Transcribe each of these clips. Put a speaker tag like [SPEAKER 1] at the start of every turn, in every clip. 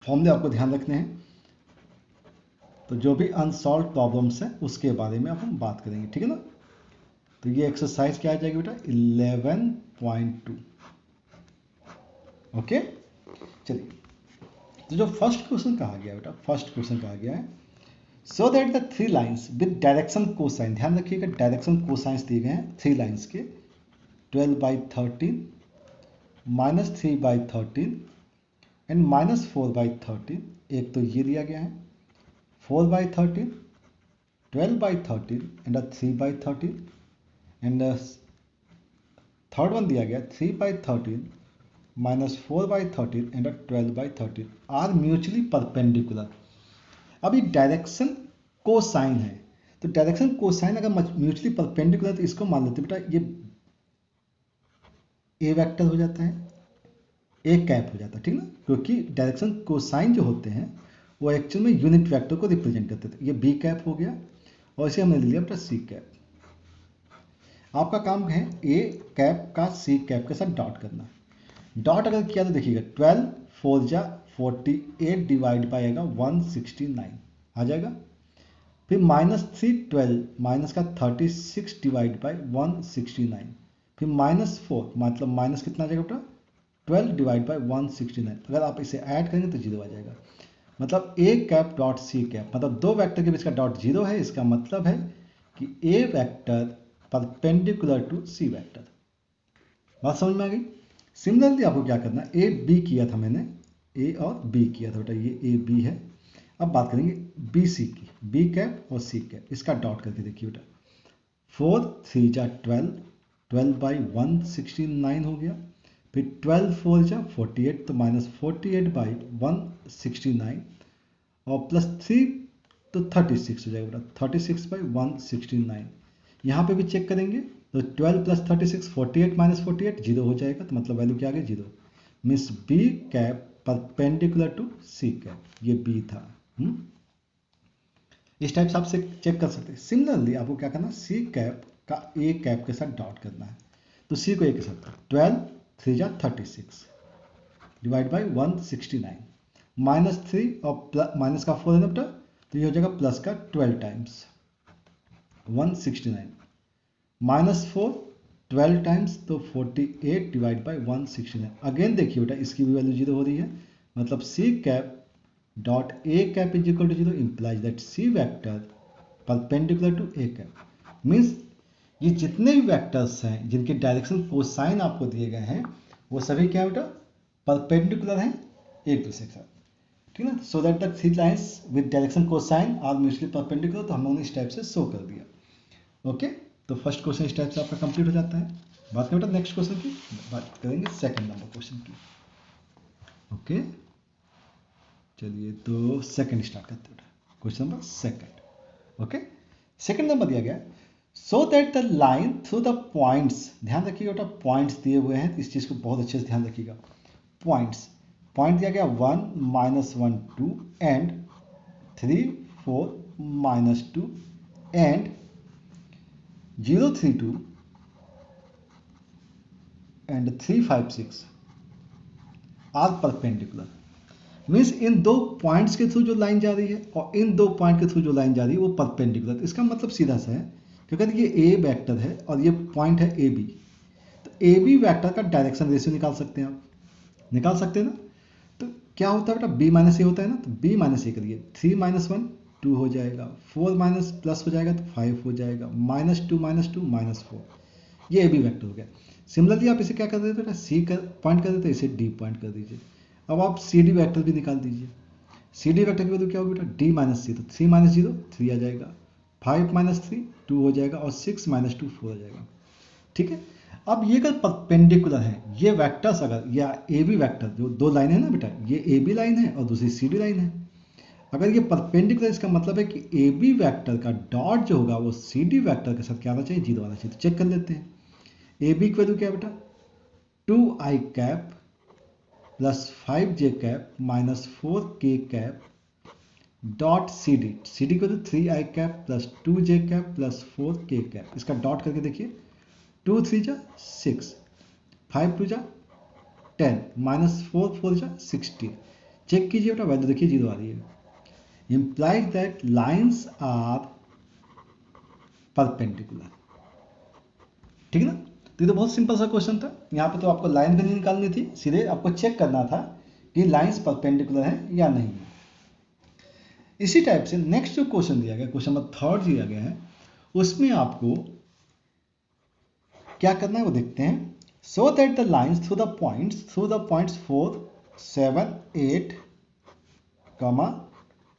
[SPEAKER 1] फॉर्मूले आपको ध्यान रखने हैं। तो जो भी अनसॉल्व प्रॉब्लम्स हैं उसके बारे में अब हम बात करेंगे, ठीक है ना। तो ये एक्सरसाइज क्या आ जाएगी बेटा 11.2। ओके, चलिए। तो जो फर्स्ट क्वेश्चन कहा गया बेटा, फर्स्ट क्वेश्चन कहा गया है so that the three lines with direction cosine, ध्यान रखिएगा डायरेक्शन कोसाइंस दिए गए हैं थ्री लाइन्स के 12/13 -3/13 एंड -4/13। एक तो ये दिया गया है 4/13, 12/13 एंड 3/13 एंड थर्ड वन दिया गया 3/13 -4/13 एंड 12/13 आर म्यूचुअली परपेंडिकुलर। अभी डायरेक्शन कोसाइन है, तो डायरेक्शन कोसाइन अगर म्यूचुअली परपेंडिकुलर तो इसको मान लेते बेटा ये ए वेक्टर हो जाता है, ए कैप हो जाता है, ठीक ना, क्योंकि डायरेक्शन कोसाइन जो होते हैं वो एक्चुअल में यूनिट वेक्टर को रिप्रेजेंट करते थे। ये बी कैप हो गया और इसे हमने ले लिया बेटा सी कैप। आपका काम है ए कैप का सी कैप के साथ डॉट करना। डॉट अगर किया तो देखिएगा 12 4 जा 48 डिवाइड बाई आएगा 169 आ जाएगा। फिर -3 12 माइनस का 36 डिवाइड बाई 169, फिर -4 मतलब माइनस कितना आ जाएगा बेटा 12 डिवाइड बाई 169। अगर आप इसे ऐड करेंगे तो जीरो आ जाएगा। मतलब A cap dot C cap, मतलब दो वेक्टर के बीच का डॉट जीरो है। इसका मतलब है कि A vector perpendicular to C vector. बात समझ में आ गई। सिमिलरली आपको क्या करना है, ए बी किया था मैंने, ए और बी किया था बेटा, ये ए बी है। अब बात करेंगे बी सी की, बी कैप और सी कैप, इसका डॉट करके देखिए बेटा 4 3 जा 12, 12/169 हो गया। फिर 12 4 जा 48 तो -48/169 और +3 तो 36 हो जाएगा बेटा 36/169। यहाँ पे भी चेक करेंगे तो 12 + 36 48 - 48 जीरो हो जाएगा, तो मतलब वैल्यू क्या आ गई zero. Means B cap perpendicular to C cap, ये बी था। इस टाइप से आप चेक कर सकते हैं। सिमिलरली आपको क्या करना है, सी कैप का ए कैप के साथ डॉट करना है। तो सी को ए के साथ 12 3 जा 36 डिवाइड बाई 169 -3 और माइनस का 4 है ना बेटा, तो ये हो जाएगा प्लस का 12 टाइम्स 169 -4 12 टाइम्स तो 48 डिवाइड बाई 169। अगेन देखिए बेटा इसकी भी वैल्यू जीरो हो रही है, मतलब C cap dot A cap is equal to zero implies that C vector perpendicular to A cap. Means ये जितने भी वेक्टर्स हैं जिनके डायरेक्शन कोसाइन आपको दिए गए हैं वो सभी क्या बेटा परपेंडिकुलर हैं एक दूसरे के साथ, ठीक है ना। So that the three lines with direction cosine are mutually perpendicular, तो हम लोगों ने इस टाइप से शो कर दिया। ओके, तो फर्स्ट क्वेश्चन इस टाइप से आपका कंप्लीट हो जाता है। बात करें बेटा नेक्स्ट क्वेश्चन की, बात करेंगे सेकंड नंबर क्वेश्चन की। ओके, चलिए तो सेकंड स्टार्ट करते हैं, question number second. Okay, second number दिया गया सो that the line through the points, ध्यान रखिएगा बेटा पॉइंट्स दिए हुए हैं, इस चीज को बहुत अच्छे से ध्यान रखिएगा। पॉइंट्स, पॉइंट दिया गया 1 -1 2 and 3 4 -2 and 0 3 2 and 3 5 6 are perpendicular. Means इन दो पॉइंट्स के थ्रू जो लाइन जा रही है और इन दो पॉइंट के थ्रू जो लाइन जा रही है वो परपेंडिकुलर। इसका मतलब सीधा सा है, क्योंकि ये ए वेक्टर है और ये पॉइंट है ए बी, तो ए बी वैक्टर का डायरेक्शन रेशियो निकाल सकते हैं आप, निकाल सकते हैं ना। तो क्या होता है बेटा बी माइनस ए होता है ना, तो बी माइनस ए करिए 3 - 1 2 हो जाएगा, 4 माइनस प्लस हो जाएगा तो 5 हो जाएगा, -2 -2 -4, ये ए बी वैक्टर हो गया। सिमिलरली आप इसे क्या कर देते बेटा सी कर पॉइंट कर देते, इसे डी पॉइंट कर दीजिए। अब आप सी डी वैक्टर भी निकाल दीजिए। सी डी वैक्टर की वैल्यू क्या होगी बेटा डी माइनस सी, तो 3 - 0 3 आ जाएगा, 5 - 3 2 हो जाएगा और 6 - 2 4 आ जाएगा, ठीक है। अब ये अगर परपेंडिकुलर है, ये वेक्टर्स अगर या ए बी वैक्टर जो दो लाइन है ना बेटा, ये ए बी लाइन है और दूसरी सी डी लाइन है, अगर ये परपेंडिकुलर इसका मतलब है कि ए बी वैक्टर का डॉट जो होगा वो सी डी वैक्टर के साथ क्या आना चाहिए जीरो आना चाहिए। तो चेक कर लेते हैं ए बी की वैल्यू क्या है बेटा 2i cap plus 5j cap minus 4k cap dot C D, C D को तो 3i cap plus 2j cap plus 4k cap, इसका डॉट करके देखिए 2 3 जा 6 5 2 जा 10 -4 4 जा 16। चेक कीजिए बेटा, वैल्यू देखिए 0 आ रही है। Implies that lines are perpendicular. ठीक है ना। तो ये तो बहुत सिंपल सा क्वेश्चन था। यहाँ पे तो आपको लाइन भी नहीं निकालनी थी, सीधे आपको चेक करना था कि लाइन्स परपेंडिकुलर है या नहीं है। इसी टाइप से नेक्स्ट जो क्वेश्चन दिया गया, क्वेश्चन नंबर 3 दिया गया है, उसमें आपको क्या करना है वो देखते हैं। सो that the lines through the points 4, 7, 8,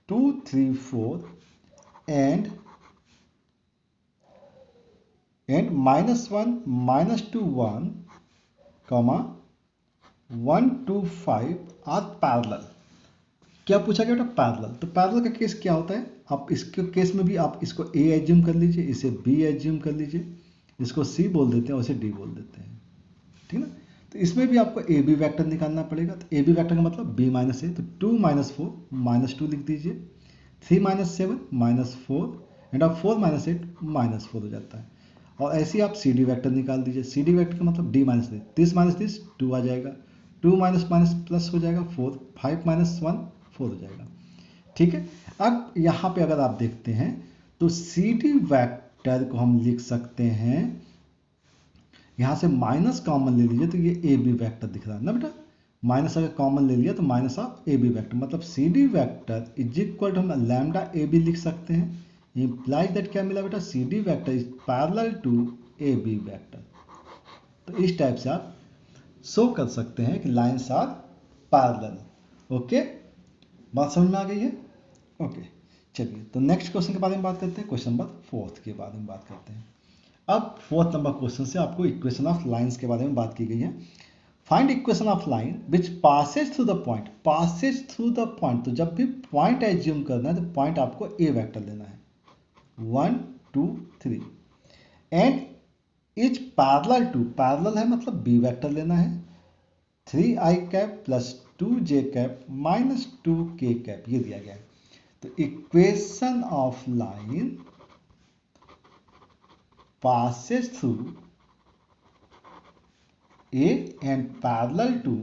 [SPEAKER 1] 2, 3, 4 and -1, -2, 1, 1, 2, 5 are parallel. क्या पूछा गया बेटा? पैरेलल। तो पैरेलल का केस क्या होता है? आप इसके केस में भी आप इसको ए एज्यूम कर लीजिए, इसे बी एज्यूम कर लीजिए, इसको सी बोल देते हैं और इसे डी बोल देते हैं। ठीक है ना। तो इसमें भी आपको ए बी वैक्टर निकालना पड़ेगा। तो ए बी वैक्टर का मतलब बी माइनस ए, तो 2 - 4 -2 लिख दीजिए, 3 - 7 -4 एंड अब 4 - 8 -4 हो जाता है। और ऐसे ही आप सी डी वैक्टर निकाल दीजिए। सी डी वैक्टर का मतलब डी माइनस दिस 2 आ जाएगा, 2 माइनस माइनस प्लस हो जाएगा 4, 5 - 1 4 हो जाएगा। ठीक है। अब यहाँ पे अगर आप देखते हैं तो सी डी वैक्टर को हम लिख सकते हैं, यहाँ से माइनस कॉमन ले लीजिए तो ये ए बी वैक्टर दिख रहा है ना बेटा। माइनस अगर कॉमन ले लिया तो minus of A B vector, मतलब C D vector is equal to हम लैम्डा ए बी लिख सकते हैं। इम्प्लाइज दैट क्या मिला बेटा? C D vector is parallel to A B vector. तो इस टाइप से आप शो कर सकते हैं कि लाइन्स आर पैरेलल। ओके, बात समझ में आ गई है? ओके, चलिए तो नेक्स्ट क्वेश्चन के बारे में बात करते हैं। क्वेश्चन नंबर 4 के बारे में बात करते हैं। अब 4th नंबर क्वेश्चन से आपको इक्वेशन ऑफ लाइंस के बारे में बात की गई है। Find equation of line which Passage through the point. Passes through the point, तो जब भी पॉइंट एज्यूम करना है तो पॉइंट आपको ए वेक्टर लेना है, 1, 2, 3 and is parallel to, parallel है मतलब बी वेक्टर लेना है, 3i cap plus 2j cap minus 2k cap, ये दिया गया है। तो equation of line passes through A and parallel to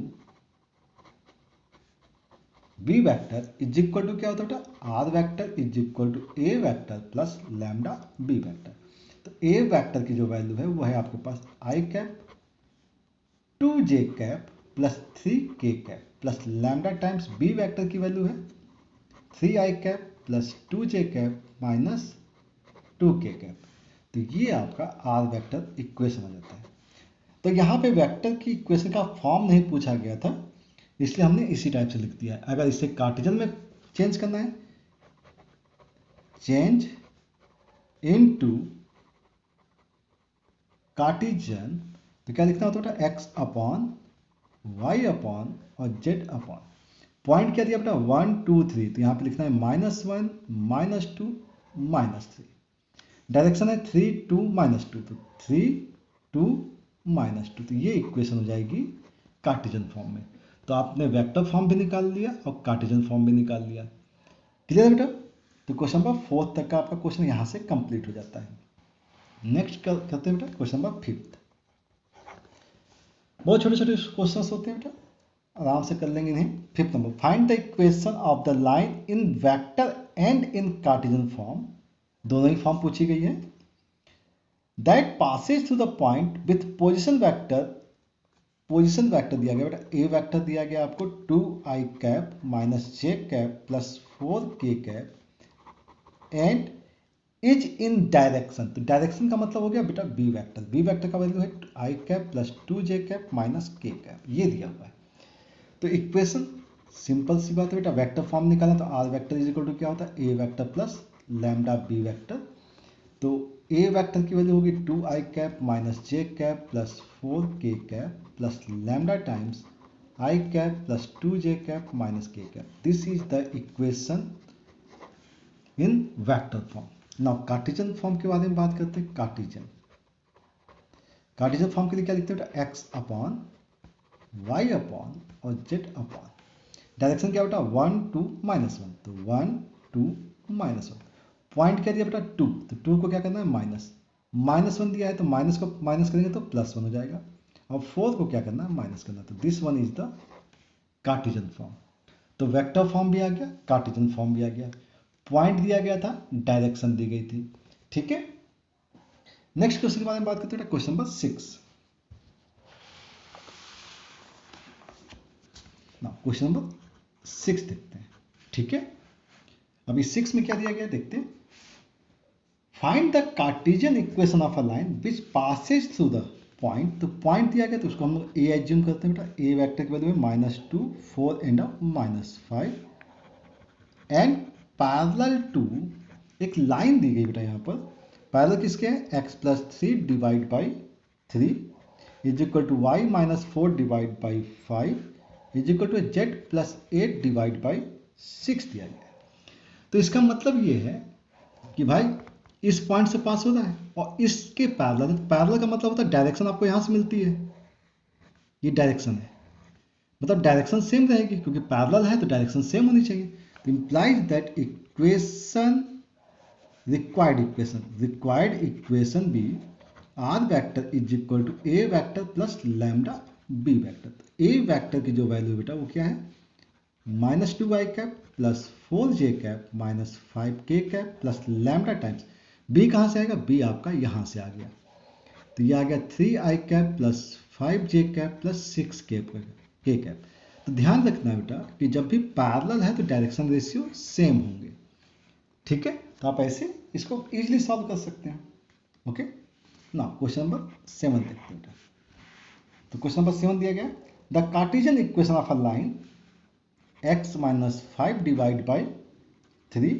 [SPEAKER 1] B vector is equal to क्या होता है बेटा? R vector is equal to A vector plus lambda B vector। तो A vector की जो वैल्यू है वो है आपके पास i cap 2j cap plus 3k cap plus lambda times B vector की वैल्यू है 3i cap plus 2j cap minus 2k cap. तो ये आपका आर वेक्टर इक्वेशन हो जाता है। तो यहाँ पे वेक्टर की इक्वेशन का फॉर्म नहीं पूछा गया था, इसलिए हमने इसी टाइप से लिख दिया है। अगर इसे कार्टेशियन में चेंज करना है, चेंज इनटू कार्टेशियन, तो क्या लिखना होता है? एक्स अपॉन वाई अपॉन और जेड अपॉन, पॉइंट क्या दिया बेटा? 1, 2, 3, तो यहाँ पे लिखना है -1, -2, -3। डायरेक्शन है 3, 2, -2, तो 3, 2, -2, तो ये इक्वेशन हो जाएगी कार्टेशियन फॉर्म में। तो आपने वेक्टर फॉर्म भी निकाल लिया और कार्टेशियन फॉर्म भी निकाल लिया। क्लियर है बेटा? तो क्वेश्चन नंबर 4 तक का आपका क्वेश्चन यहाँ से कंप्लीट हो जाता है। नेक्स्ट करते हैं बेटा क्वेश्चन नंबर 5। बहुत छोटे छोटे क्वेश्चन होते हैं बेटा, आराम से कर लेंगे इन्हें। 5th number, find the equation of the line in vector and in Cartesian form, दोनों ही फॉर्म पूछी गई है। That Passage through the point with position vector, position vector दिया गया बेटा, ए वैक्टर दिया गया आपको 2i cap minus j cap plus 4k cap and is in direction. तो डायरेक्शन का मतलब हो गया बेटा बी वैक्टर। बी वैक्टर का वैल्यू है i cap plus 2j cap minus k cap, ये दिया हुआ है। तो इक्वेशन सिंपल सी बात है बेटा, वेक्टर फॉर्म निकालना तो R vector is equal to क्या होता है? A vector plus lambda B vector. तो ए वेक्टर की वैल्यू होगी 2i cap minus j cap plus 4k cap plus lambda times i cap plus 2j cap minus k cap. This is the equation in vector form. Now Cartesian form के बारे में बात करते हैं। Cartesian form के लिए क्या लिखते हैं बेटा? एक्स अपॉन वाई अपॉन और जेड अपॉन, डायरेक्शन क्या बेटा? 1, 2, -1, तो 1, 2, -1। पॉइंट क्या दिया बेटा? 2, तो 2 को क्या करना है? -1 दिया है तो माइनस को माइनस करेंगे तो +1 हो जाएगा, और 4 को क्या करना है? माइनस करना है। तो this one is the Cartesian form. तो वेक्टर फॉर्म भी आ गया, कार्टेशियन फॉर्म भी आ गया, पॉइंट दिया गया था, डायरेक्शन दी गई थी। ठीक है, नेक्स्ट क्वेश्चन के बारे में बात करते हैं, क्वेश्चन नंबर 6 ना, क्वेश्चन नंबर 6 देखते हैं। ठीक है, अभी 6 में क्या दिया गया देखते हैं। Find the Cartesian equation of a line which Passage through the point. तो पॉइंट दिया गया तो उसको हम लोग ए एज्यूम करते हैं बेटा, ए वेक्टर की वैल्यू में -2 4 एंड -5 एंड पैरेलल टू एक लाइन दी गई बेटा, यहाँ पर पैरेलल किसके है, x+3 divide by 3 is equal to y -4 divide by 5 is equal to z+8 divide by 6 दिया गया है। तो इसका मतलब ये है कि भाई इस पॉइंट से पास हो रहा है और इसके पैरेलल, पैरेलल का मतलब होता है डायरेक्शन आपको यहाँ से मिलती है, ये डायरेक्शन है, मतलब डायरेक्शन सेम रहेगी क्योंकि पैरेलल है तो डायरेक्शन सेम होनी चाहिए। तो implies that equation required equation be R vector is equal to A vector plus lambda B vector. तो ए वेक्टर की जो वैल्यू बेटा वो क्या है, -2y cap plus 4j cap minus 5k cap plus lambda times b कहाँ से आएगा, b आपका यहाँ से आ गया, तो ये आ गया 3i cap plus 5j cap plus 6k cap. तो ध्यान रखना बेटा कि जब भी पैरेलल है तो डायरेक्शन रेशियो सेम होंगे। ठीक है, तो आप ऐसे इसको इजीली सॉल्व कर सकते हैं। ओके ना, क्वेश्चन नंबर 7 देखते हैं बेटा। तो क्वेश्चन नंबर 7 दिया गया, the Cartesian equation of a line x -5 divide by 3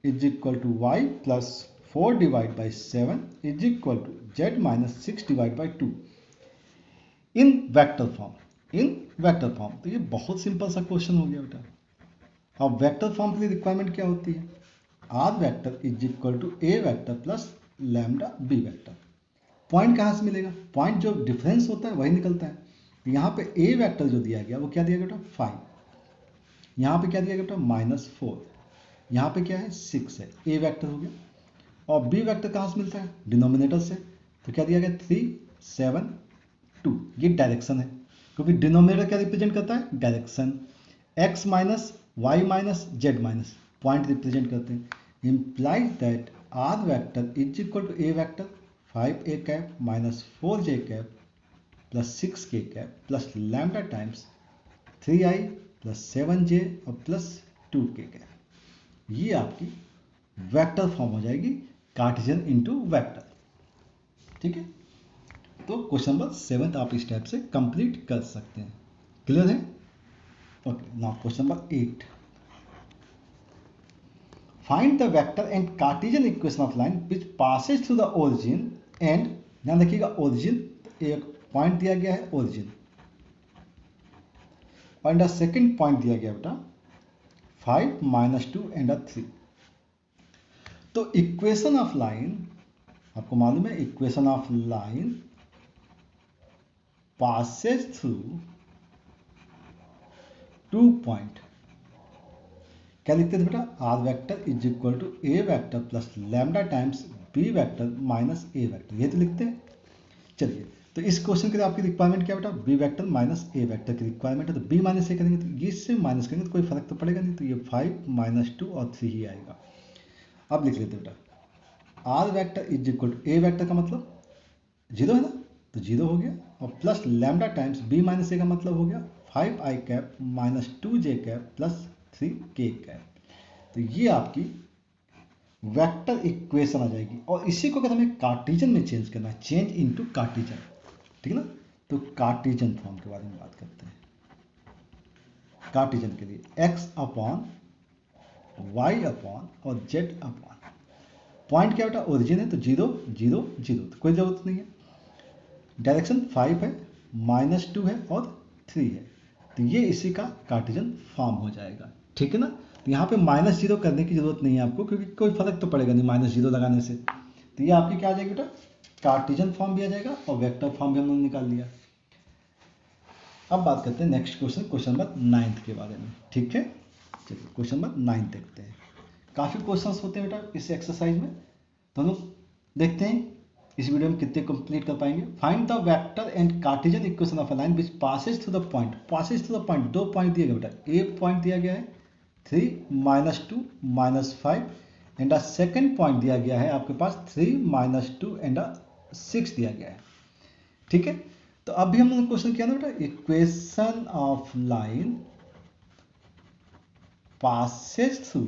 [SPEAKER 1] is equal to y plus 4 divide by 7 is equal to z-6 divide by 2 in vector form. तो ये बहुत सिंपल सा क्वेश्चन हो गया बेटा। अब वेक्टर फॉर्म के लिए रिक्वायरमेंट क्या होती है, R vector is equal to A vector plus lambda B vector. Point कहाँ से मिलेगा, पॉइंट जो डिफरेंस होता है वही निकलता है। यहाँ पे ए वेक्टर जो दिया गया वो क्या दिया गया बेटा, 5, यहाँ पे क्या दिया गया बेटा -4, यहाँ पे क्या है 6 है, ए वेक्टर हो गया। और बी वेक्टर कहाँ से मिलता है, डिनोमिनेटर से, तो क्या दिया गया 3 7 2, ये डायरेक्शन है क्योंकि डिनोमिनेटर क्या रिप्रेजेंट करता है, direction, x minus Y minus Z minus point represent करते हैं। Implies that R vector is equal to A vector 5a cap minus 4j cap plus 6k cap plus lambda times 3i plus 7j और plus 2k cap. ये आपकी vector form हो जाएगी, Cartesian into vector. ठीक है, तो question number 7 आप इस टाइप से कंप्लीट कर सकते हैं। क्लियर है? Okay, now question number 8, find the vector and Cartesian equation of line which Passage through the origin and, ध्यान रखिएगा ओरिजिन, एक पॉइंट दिया गया है ओरिजिन और सेकेंड पॉइंट दिया गया बेटा 5 -2 एंड 3। तो इक्वेशन ऑफ लाइन आपको मालूम है, equation of line passes through 2 point. क्या लिखते थे बेटा, R vector is equal to A vector plus lambda times B vector minus A vector, ये तो लिखते हैं। चलिए, तो इस क्वेश्चन के लिए आपकी रिक्वायरमेंट क्या बेटा, B vector minus A vector की रिक्वायरमेंट है, तो बी माइनस ए करेंगे तो ये इससे माइनस करेंगे तो कोई फर्क तो पड़ेगा नहीं, तो ये 5 -2 और 3 ही आएगा। अब लिख लेते बेटा, R vector is equal to A vector का मतलब 0 है ना, तो 0 हो गया, और plus lambda times B minus A का मतलब हो गया 5i cap minus 2j cap plus 3k cap. तो ये आपकी वेक्टर इक्वेशन आ जाएगी। और इसी को अगर हमें कार्टेशियन में चेंज करना है, चेंज इनटू कार्टेशियन, ठीक है ना, तो कार्टेशियन फॉर्म के बारे में बात करते हैं। कार्टेशियन के लिए x अपॉन y अपॉन और z अपॉन, पॉइंट क्या बेटा ओरिजिन है तो 0 0 0, तो कोई जरूरत नहीं है। डायरेक्शन 5 है, -2 है और 3 है, तो ये इसी का कार्टेशियन फॉर्म हो जाएगा। ठीक है ना, तो यहाँ पे -0 करने की जरूरत नहीं है आपको क्योंकि कोई फर्क तो पड़ेगा नहीं -0 लगाने से। तो ये आपकी क्या आ जाएगी बेटा, कार्टेशियन फॉर्म भी आ जाएगा और वेक्टर फॉर्म भी हमने निकाल लिया। अब बात करते हैं नेक्स्ट क्वेश्चन, क्वेश्चन नंबर 9 के बारे में। ठीक है, चलिए क्वेश्चन नंबर 9 देखते हैं। काफ़ी क्वेश्चंस होते हैं बेटा इस एक्सरसाइज में, तो हम लोग देखते हैं इस वीडियो में कितने कंप्लीट कर पाएंगे। Find the vector and Cartesian equation of a line which Passage through the point. Passes through the point, 2 point दिए गए बेटा। ए पॉइंट दिया गया है 3 -2 -5 एंड सेकेंड पॉइंट दिया गया है आपके पास 3 -2 एंड 6 दिया गया है। ठीक है, तो अभी हमने क्वेश्चन किया ना बेटा, equation of line passes through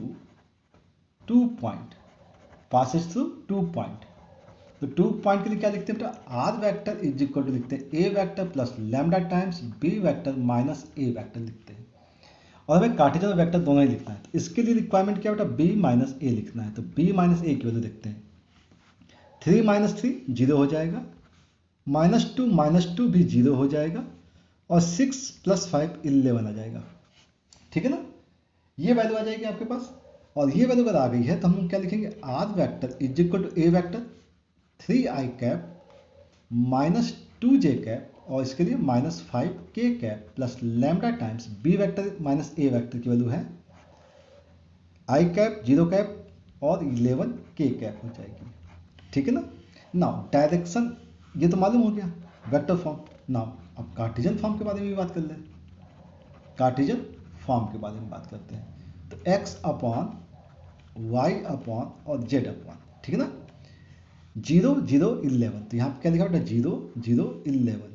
[SPEAKER 1] 2 point, passes through 2 point. तो 2 पॉइंट के लिए क्या लिखते हैं बेटा, R vector is equal to लिखते हैं A vector plus lambda times B vector minus A vector लिखते हैं। और हमें कार्टेशियन वेक्टर दोनों ही लिखना है, तो इसके लिए रिक्वायरमेंट क्या बेटा, बी माइनस ए लिखना है। तो बी माइनस ए की वैल्यू देखते हैं। 3 -3 0 हो जाएगा, -2 भी 0 हो जाएगा, और 6 + 5 11 आ जाएगा। ठीक है ना, ये वैल्यू आ जाएगी आपके पास। और ये वैल्यू अगर आ गई है तो हम क्या लिखेंगे, R vector is equal to A vector 3i cap -2j cap, और इसके लिए -5k cap plus lambda times B vector minus A vector की वैल्यू है i कैप 0 कैप और 11k कैप हो जाएगी। ठीक है ना। नाउ डायरेक्शन ये तो मालूम हो गया, वेक्टर फॉर्म। नाउ अब कार्टेशियन फॉर्म के बारे में भी बात कर लें। कार्टेशियन फॉर्म के बारे में बात करते हैं। तो x अपॉन y अपॉन और z अपॉन, ठीक है ना, 0 0 11। तो यहाँ पे क्या लिखा बेटा, 0 0 11।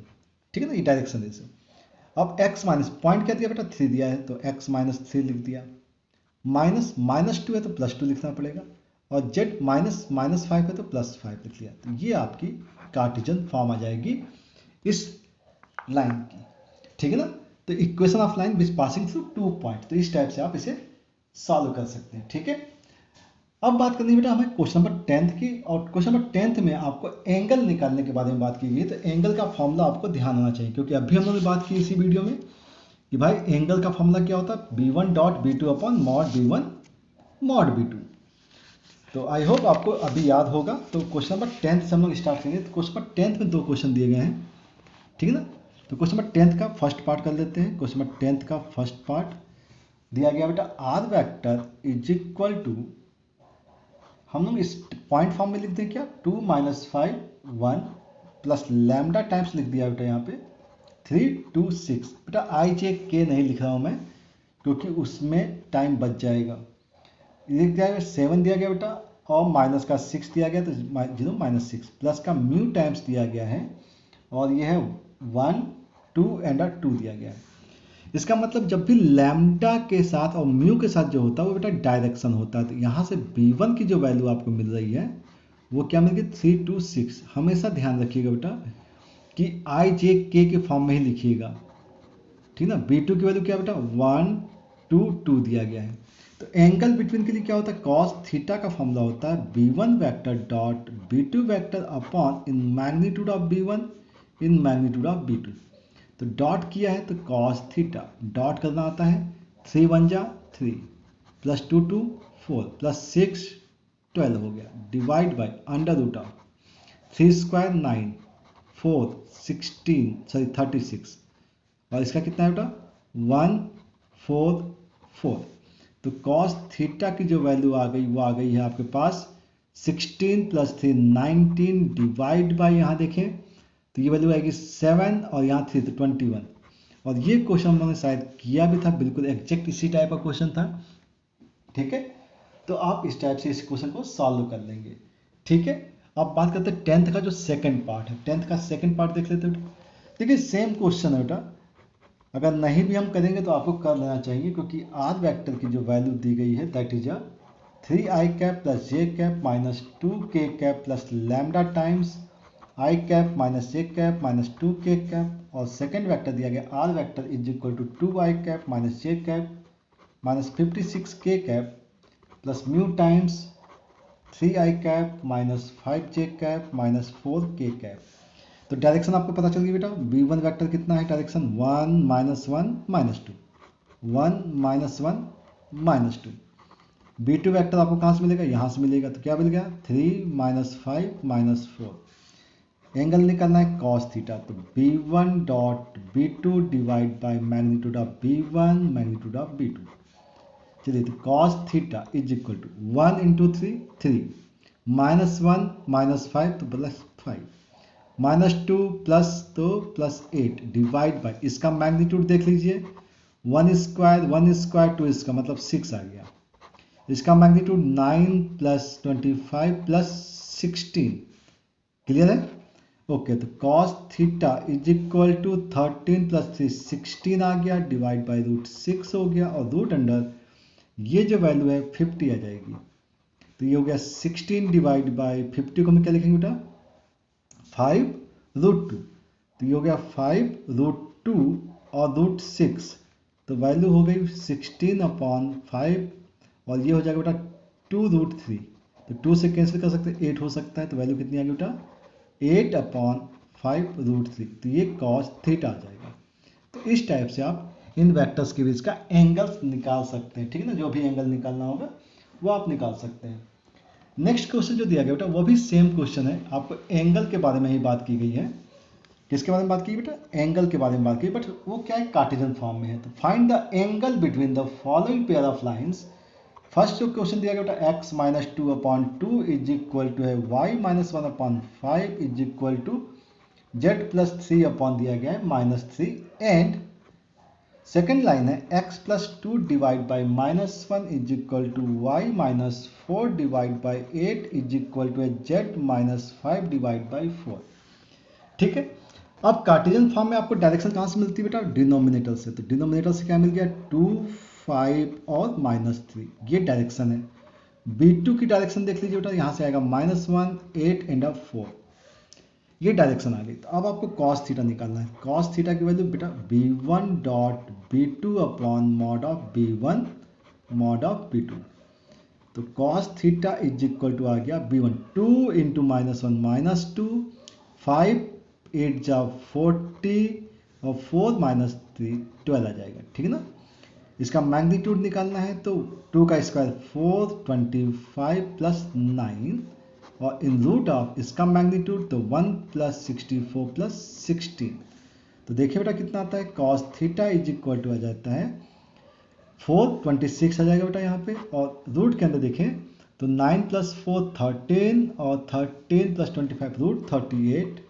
[SPEAKER 1] ठीक है ना, ये डायरेक्शन है। अब x माइनस पॉइंट क्या दिया बेटा, 3 दिया है, तो x -3 लिख दिया। -2 है तो +2 लिखना पड़ेगा, और z -5 है तो +5 लिख लिया। तो ये आपकी कार्टेशियन फॉर्म आ जाएगी इस लाइन की। ठीक है ना। तो equation of line which passing through 2 point, तो इस टाइप से आप इसे सॉल्व कर सकते हैं। ठीक है, अब बात करनी है बेटा हमें क्वेश्चन नंबर 10 की। और क्वेश्चन नंबर 10 में आपको एंगल निकालने के बारे में बात की गई। तो एंगल का फॉर्मूला आपको ध्यान होना चाहिए, क्योंकि अभी हम लोगों ने बात की इसी वीडियो में कि भाई एंगल का फॉर्मूला क्या होता है, b1.b2 upon mod b1 mod b2। तो आई होप आपको अभी याद होगा। तो क्वेश्चन नंबर 10 से हम लोग स्टार्ट करेंगे। तो क्वेश्चन नंबर 10 में 2 क्वेश्चन दिए गए हैं। ठीक है ना। तो क्वेश्चन नंबर 10 का फर्स्ट पार्ट कर लेते हैं। क्वेश्चन नंबर 10 का फर्स्ट पार्ट दिया गया बेटा, R vector is equal to, हम लोग इस पॉइंट फॉर्म में लिख दें क्या, 2 -5 1 प्लस लैम्डा टाइम्स लिख दिया बेटा यहाँ पे 3 2 6। बेटा आई जे के नहीं लिख रहा हूँ मैं, क्योंकि उसमें टाइम बच जाएगा। लिख दिया गया 7 दिया गया बेटा, और माइनस का 6 दिया गया, तो 0 -6 प्लस का म्यू टाइम्स दिया गया है, और ये है 1 2 एंड 2 दिया गया है। इसका मतलब जब भी लैम्डा के साथ और म्यू के साथ जो होता है वो बेटा डायरेक्शन होता है। तो यहाँ से b1 की जो वैल्यू आपको मिल रही है वो क्या मिल गई, 3 2 6। हमेशा ध्यान रखिएगा बेटा कि आई जे के के फॉर्म में ही लिखिएगा। ठीक ना। b2 की वैल्यू क्या बेटा, 1 2 2 दिया गया है। तो एंगल बिटवीन के लिए क्या होता है, कॉस थीटा का फॉर्मूला होता है b1 vector dot b2 vector upon in magnitude of b1 in magnitude of b2। तो डॉट किया है तो कॉस थीटा, डॉट करना आता है, 3 1 जा 3 प्लस 2 2 4 प्लस 6 12 हो गया, डिवाइड बाय √3 स्क्वायर 9 4 36, और इसका कितना है बेटा 1 4 4। तो कॉस थीटा की जो वैल्यू आ गई वो आ गई है आपके पास 16 + 3 19 डिवाइड बाय, यहाँ देखें तो ये वैल्यू आएगी 7 और यहाँ 3 तो 21। और ये क्वेश्चन हमने शायद किया भी था, बिल्कुल एग्जैक्ट इसी टाइप का क्वेश्चन था। ठीक है, तो आप इस टाइप से इस क्वेश्चन को सॉल्व कर लेंगे। ठीक है, अब बात करते हैं 10th का जो सेकंड पार्ट है। 10th का सेकंड पार्ट देख लेते हैं। देखिए सेम क्वेश्चन है बेटा, अगर नहीं भी हम करेंगे तो आपको कर लेना चाहिए, क्योंकि आर वेक्टर की जो वैल्यू दी गई है that is 3i cap plus j cap -2k cap plus lambda times i cap -j cap -2k cap, और सेकेंड वेक्टर दिया गया R vector is equal to 2i cap -j cap -56k cap plus mu times 3i cap -5j cap -4k cap. तो direction आपको पता चल गई बेटा, b1 vector कितना है, डायरेक्शन 1 -1 -2 1 -1 -2। b2 वेक्टर आपको कहाँ से मिलेगा, यहाँ से मिलेगा। तो क्या मिल गया 3 -5 -4। एंगल निकालना है cos थीटा, तो b1 dot b2 divide by magnitude of b1 magnitude of b2। चलिए, तो cos theta is equal to 1 × 3 3 -1 -5 तो 5 -2 प्लस तो +8 डिवाइड बाय, इसका मैग्नीट्यूड देख लीजिए, 1 स्क्वायर 1 स्क्वायर 2 स्क्वायर मतलब 6 आ गया। इसका मैग्नीट्यूड 9 + 25 + 16, क्लियर है? ओके, तो cos theta is equal to 13 + 3 16 आ गया, डिवाइड बाय √6 हो गया, और रूट अंडर ये जो वैल्यू है 50 आ जाएगी। तो ये हो गया 16 डिवाइड बाय 50 को हम क्या लिखेंगे बेटा, 5√2। तो ये हो गया 5√2 और √6, तो वैल्यू हो गई 16/5, और ये हो जाएगा बेटा 2√3। तो 2 से कैंसिल कर सकते हैं, 8 हो सकता है, तो वैल्यू कितनी आ गई बेटा 8/5√3। तो ये cos थीटा आ जाएगा। तो इस टाइप से आप इन वेक्टर्स के बीच का एंगल्स निकाल सकते हैं, ठीक है ना। जो भी एंगल निकालना होगा वो आप निकाल सकते हैं। नेक्स्ट क्वेश्चन जो दिया गया बेटा वो भी सेम क्वेश्चन है, आपको एंगल के बारे में ही बात की गई है। किसके बारे में बात की बेटा, एंगल के बारे में बात की, बट वो क्या है, कार्टेशियन फॉर्म में है। तो find the angle between the following pair of lines. First जो क्वेश्चन दिया गया बेटा x - 2/2 इज इक्वल टू है y - 1/5 is equal to z + 3 upon दिया गया है -3, एंड सेकेंड लाइन है x + 2 divide by -1 is equal to y - 4 divide by 8 is equal to z - 5 divide by 4, ठीक है। अब कार्टेशियन फॉर्म में आपको डायरेक्शन कहाँ से मिलती है बेटा, डिनोमिनेटर से। तो डिनोमिनेटर से क्या मिल गया, 2 5 और -3, ये डायरेक्शन है। B2 की डायरेक्शन देख लीजिए बेटा, यहाँ से आएगा -1 8 एंड 4, ये डायरेक्शन आ गई। तो अब आपको cos थीटा निकालना है। cos थीटा की वैल्यू बेटा b1 dot b2 upon mod of b1 mod of b2। तो cos theta is equal to आ गया b1 2 इंटू -1 -2, 5 8 जा 40 और 4 -3 12 आ जाएगा, ठीक है ना। इसका मैग्नीट्यूड निकालना है, तो 2 का स्क्वायर 4 25 + 9, और इन रूट ऑफ इसका मैग्नीट्यूड तो 1 + 64 + 16। तो देखिए बेटा कितना आता है, cos theta is equal to आ जाता है 426 आ जाएगा बेटा यहाँ पे, और रूट के अंदर देखें तो 9 + 4 13, और 13 + 25 √38,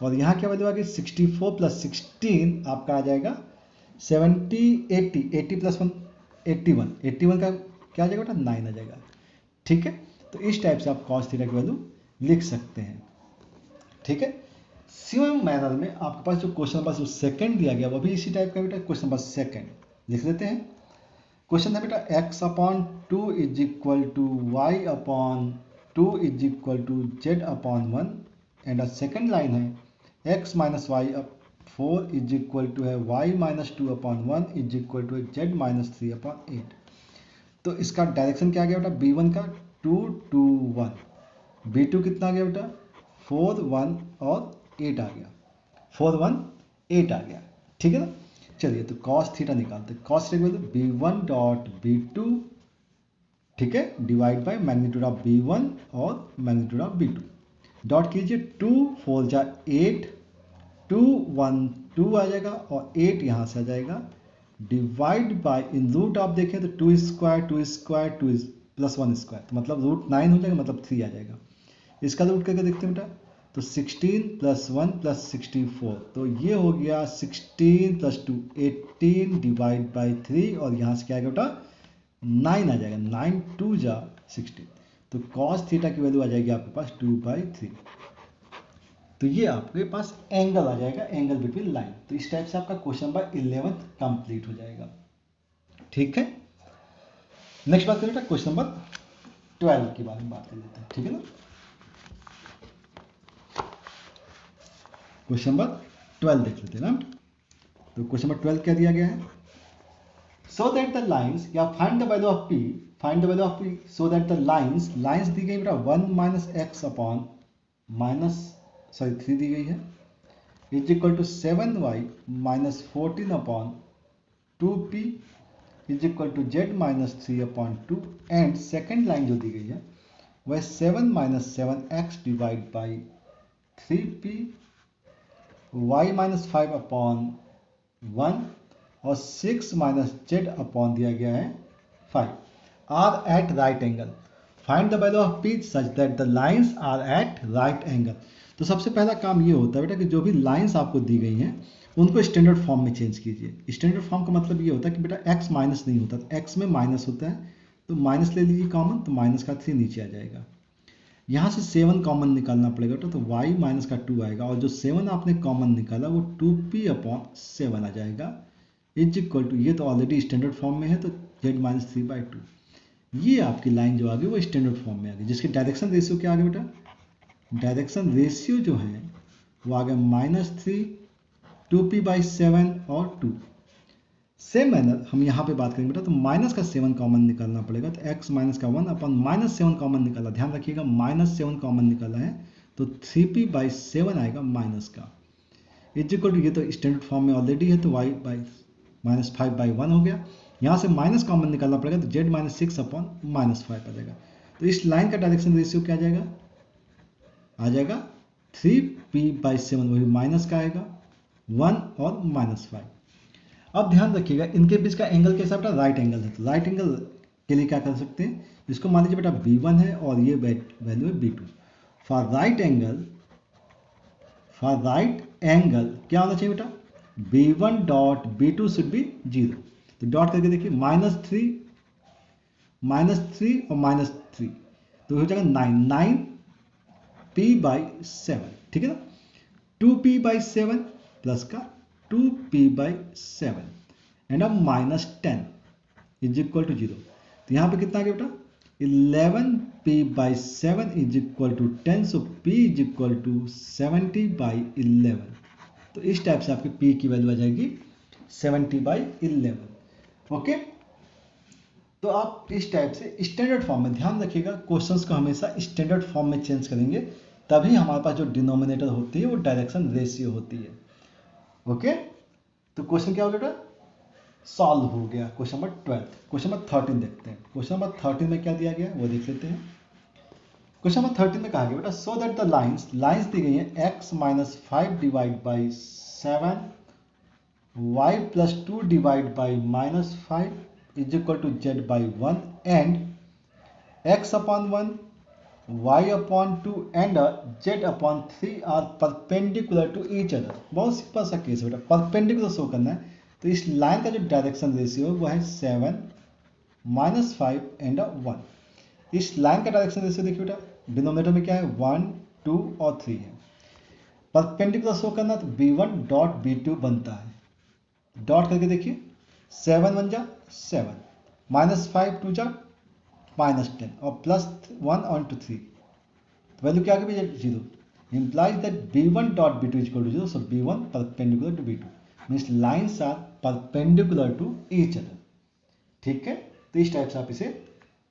[SPEAKER 1] और यहाँ क्या वैल्यू आ गई 64 + 16 आपका आ जाएगा 70 80 80 + 1 81, 81 का क्या आ जाएगा बेटा 9 आ जाएगा, ठीक है। तो इस टाइप से आप cos थीटा की वैल्यू लिख सकते हैं, ठीक है। सेम मैनर में आपके पास जो क्वेश्चन नंबर जो सेकंड दिया गया वो भी इसी टाइप का बेटा, क्वेश्चन नंबर सेकंड लिख लेते हैं। क्वेश्चन है बेटा x/2 is equal to y/2 is equal to z/1, and second line है x - y/4 is equal to है y - 2/1 is equal to z - 3/8। तो इसका डायरेक्शन क्या आ गया बेटा, b1 का 2 2 1, b2 कितना आ गया बेटा 4 1 और 8 आ गया, 4 1 8 आ गया, ठीक है ना। चलिए तो cos थीटा निकालते हैं। cos थीटा की b1 डॉट b2, ठीक है, divide by magnitude of b1 और मैग्नीट्यूड ऑफ b2, डॉट कीजिए 2 4 जा 8, 2 1 2 आ जाएगा, और 8 यहाँ से आ जाएगा, डिवाइड बाय इन रूट आप देखें तो 2 स्क्वायर 2 स्क्वायर 2 + 1 स्क्वायर, तो मतलब √9 हो जाएगा, मतलब 3 आ जाएगा। इसका रूट करके देखते हैं बेटा, तो 16 + 1 + 64, तो ये हो गया 16 + 2 18 डिवाइड बाई 3, और यहाँ से क्या आएगा बेटा 9 आ जाएगा, 9 2 जा 16। तो cos थीटा की वैल्यू आ जाएगी आपके पास 2/3। तो ये आपके पास एंगल आ जाएगा, एंगल बिटवीन लाइन। तो इस टाइप से आपका क्वेश्चन नंबर 11 कंप्लीट हो जाएगा, ठीक है। नेक्स्ट बात करें क्वेश्चन नंबर 12 के बारे में बात कर लेते हैं, ठीक है ना। क्वेश्चन नंबर 12 देख लेते हैं ना। तो क्वेश्चन नंबर 12 क्या दिया गया है, सो दैट द लाइंस, या find the value of p, find the value of p so that the lines, lines दी गई बेटा 1 - x अपॉन 3 दी गई है, is equal to 7y - 14 upon 2p is equal to z - 3/2, and second line जो दी गई है वह 7 - 7x divide by 3p y - 5 upon 1 और 6 - z अपॉन दिया गया है 5 are at right angle. Find the value of P such that the lines are at right angle. तो सबसे पहला काम ये होता है बेटा कि जो भी लाइंस आपको दी गई हैं उनको स्टैंडर्ड फॉर्म में चेंज कीजिए। स्टैंडर्ड फॉर्म का मतलब ये होता है कि बेटा एक्स माइनस नहीं होता, तो एक्स में माइनस होता है, तो माइनस ले लीजिए कॉमन, तो माइनस का 3 नीचे आ जाएगा। यहाँ से 7 कॉमन निकालना पड़ेगा तो y माइनस का 2 आएगा, और जो 7 आपने कॉमन निकाला वो 2p/7 आ जाएगा, इज इक्वल टू, ये तो ऑलरेडी स्टैंडर्ड फॉर्म में है तो z माइनस 3/2। ये आपकी लाइन जो आ गई वो स्टैंडर्ड फॉर्म में आ गई, जिसके डायरेक्शन रेशियो क्या आ गया बेटा, डायरेक्शन रेशियो जो है वो आ गया -3, 2p/7 और 2। सेम मैनर हम यहाँ पे बात करेंगे बेटा, तो माइनस का 7 कॉमन निकालना पड़ेगा, तो x माइनस का 1 अपन -7 कॉमन निकाला, ध्यान रखिएगा -7 कॉमन निकाला है तो 3p/7 आएगा माइनस का, इज इक्वल टू, ये तो स्टैंडर्ड फॉर्म में ऑलरेडी है तो y/-5/1 हो गया। यहाँ से माइनस कॉमन निकालना पड़ेगा तो z माइनस 6/-5 आ जाएगा। तो इस लाइन का डायरेक्शन रेशियो क्या आ जाएगा 3p/7, वही माइनस का आएगा 1 और -5। अब ध्यान रखिएगा इनके बीच का एंगल कैसा बेटा, राइट एंगल है, तो राइट एंगल के लिए क्या कर सकते हैं, इसको मान लीजिए बेटा b1 है और ये वैल्यू है b2। फॉर राइट एंगल क्या होना चाहिए बेटा, b1 dot b2 should be 0। तो डॉट करके देखिए -3 और -3 तो हो जाएगा 9p/7, ठीक है ना, 2p/7 प्लस का 2p/7 एंड अब -10 इज इक्वल टू 0। तो यहाँ पे कितना आ गया बेटा 11p/7 is equal to 10, so p is equal to 70/11। तो इस टाइप से आपकी p की वैल्यू आ जाएगी 70/11। ओके, तो आप इस टाइप से स्टैंडर्ड फॉर्म में, ध्यान रखिएगा क्वेश्चंस को हमेशा स्टैंडर्ड फॉर्म में चेंज करेंगे, तभी हमारे पास जो डिनोमिनेटर होती है वो डायरेक्शन रेशियो होती है। ओके, तो क्वेश्चन क्या हो गया बेटा, सॉल्व हो गया। Question number 12। क्वेश्चन नंबर 13 देखते हैं। क्वेश्चन नंबर 13 में क्या दिया गया है वो देख लेते हैं। क्वेश्चन नंबर 13 में कहा गया बेटा सो दैट द लाइंस दी गई है x minus 5 divide by 7 y plus 2 divide by -5 is equal to z by 1 and x/1 y/2 and z/3 are perpendicular to each other. बहुत सिंपल सा केस है बेटा, परपेंडिकुलर शो करना है, तो इस लाइन का जो डायरेक्शन रेशियो है वो है 7 -5 एंड 1। इस लाइन का डायरेक्शन रेशियो देखिए बेटा, डिनोमिनेटर में क्या है 1 2 और 3 है, परपेंडिकुलर शो करना तो b1 डॉट b2 बनता है, डॉट करके देखिए 7 1 जा 7, -5 2 जा -10 और +1 और 3, वैल्यू क्या आ गई 0, implies that b1 dot b2 is equal to 0, so b1 perpendicular to b2 means lines are perpendicular to each other। ठीक है, तो इस टाइप से आप इसे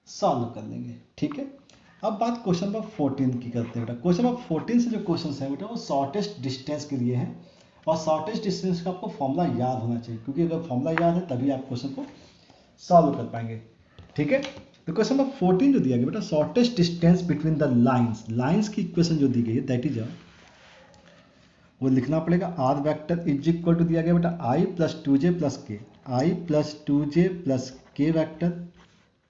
[SPEAKER 1] सॉल्व कर लेंगे। ठीक है, अब बात क्वेश्चन नंबर 14 की करते हैं बेटा। क्वेश्चन नंबर 14 से जो क्वेश्चन है बेटा वो शॉर्टेस्ट डिस्टेंस के लिए है, और शॉर्टेस्ट डिस्टेंस का आपको फॉर्मूला याद होना चाहिए, क्योंकि अगर फॉर्मूला याद है तभी आप क्वेश्चन को सॉल्व कर पाएंगे। ठीक है, तो क्वेश्चन नंबर 14 जो दिया गया बेटा, shortest distance between the lines की इक्वेशन जो दी गई है दैट इज वो लिखना पड़ेगा r vector is equal to दिया गया बेटा i plus 2j plus K, i plus 2j plus K vector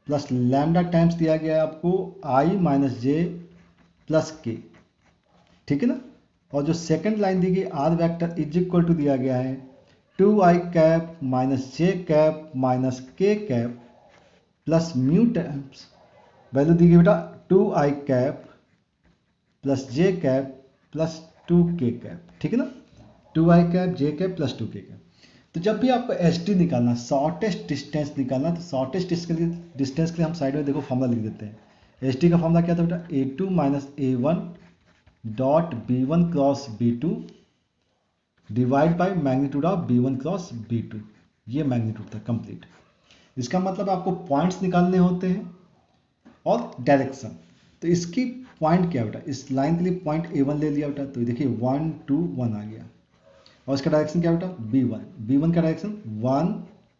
[SPEAKER 1] plus lambda times दिया गया है आपको i माइनस j प्लस के। ठीक है ना, और जो सेकंड लाइन दी गई r vector is equal to दिया गया है 2i cap minus j cap minus k cap plus mu times value दी गई बेटा 2i cap plus j cap plus 2k cap. ठीक है ना, 2i cap j cap plus 2k cap. तो जब भी आपको st निकालना, शॉर्टेस्ट डिस्टेंस निकालना, तो शॉर्टेस्ट डिस्टेंस के लिए हम साइड में देखो फॉर्मूला लिख देते हैं। st का फॉर्मूला क्या था बेटा a2 minus a1 dot b1 cross b2 divide by magnitude of b1 cross b2, ये मैग्नीट्यूड था कंप्लीट। इसका मतलब आपको पॉइंट्स निकालने होते हैं और डायरेक्शन। तो इसकी पॉइंट क्या बेटा, इस लाइन के लिए पॉइंट a1 ले लिया बेटा, तो देखिए 1 2 1 आ गया, और इसका डायरेक्शन क्या बेटा b1 का डायरेक्शन 1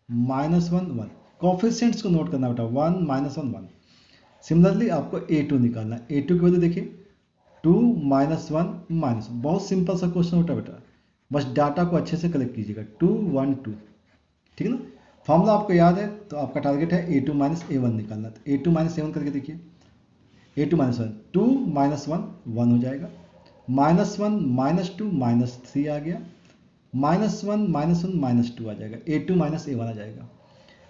[SPEAKER 1] -1 1, कोफिशिएंट्स को नोट करना बेटा 1 -1 1। सिमिलरली आपको a2 निकालना है, a2 की वैल्यू देखिए 2 -1 -1, बहुत सिंपल सा क्वेश्चन होता है बेटा, बस डाटा को अच्छे से कलेक्ट कीजिएगा 2 1 2। ठीक है ना, फॉर्मूला आपको याद है, तो आपका टारगेट है a2 माइनस a1 निकालना, तो a2 माइनस a1 करके देखिए A2 -1 2 -1 1 हो जाएगा, -1 -2 -3 आ गया, -1 -1 -2 आ जाएगा, A2 -A1 आ जाएगा।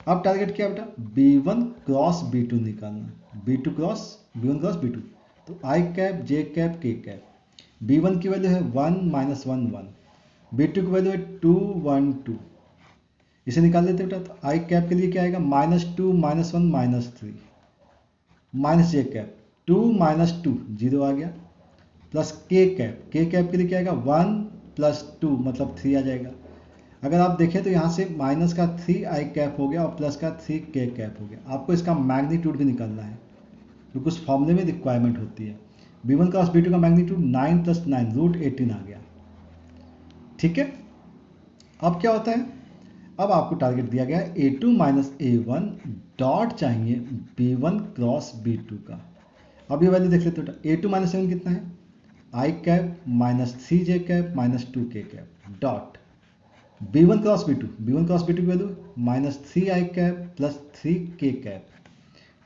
[SPEAKER 1] अब टारगेट क्या बेटा, B1 क्रॉस B2 निकालना, B1 क्रॉस B2। तो I cap J cap K cap, B1 की वैल्यू है 1 -1 1, B2 की वैल्यू है 2 1 2, इसे निकाल लेते बेटा। तो I कैप के लिए क्या आएगा, -2 -1 -3, माइनस J कैप 2 -2 0 आ गया, प्लस K कैप के लिए क्या आएगा, 1 + 2 मतलब 3 आ जाएगा। अगर आप देखें तो यहाँ से माइनस का 3 I कैप हो गया और प्लस का 3 K कैप हो गया। आपको इसका मैग्नीट्यूड भी निकालना है क्योंकि उस फॉर्मूले में रिक्वायरमेंट होती है। B1 क्रॉस B2 का मैग्नीट्यूड 9 + 9 √18 आ गया। ठीक है, अब क्या होता है, अब आपको टारगेट दिया गया है A2 -A1 डॉट चाहिए B1 क्रॉस B2 का। अब ये वैल्यू देख लेते हो, A2 -A1 कितना है, I cap -3J cap -2K cap dot B1 cross B2 की value -3I cap plus 3K cap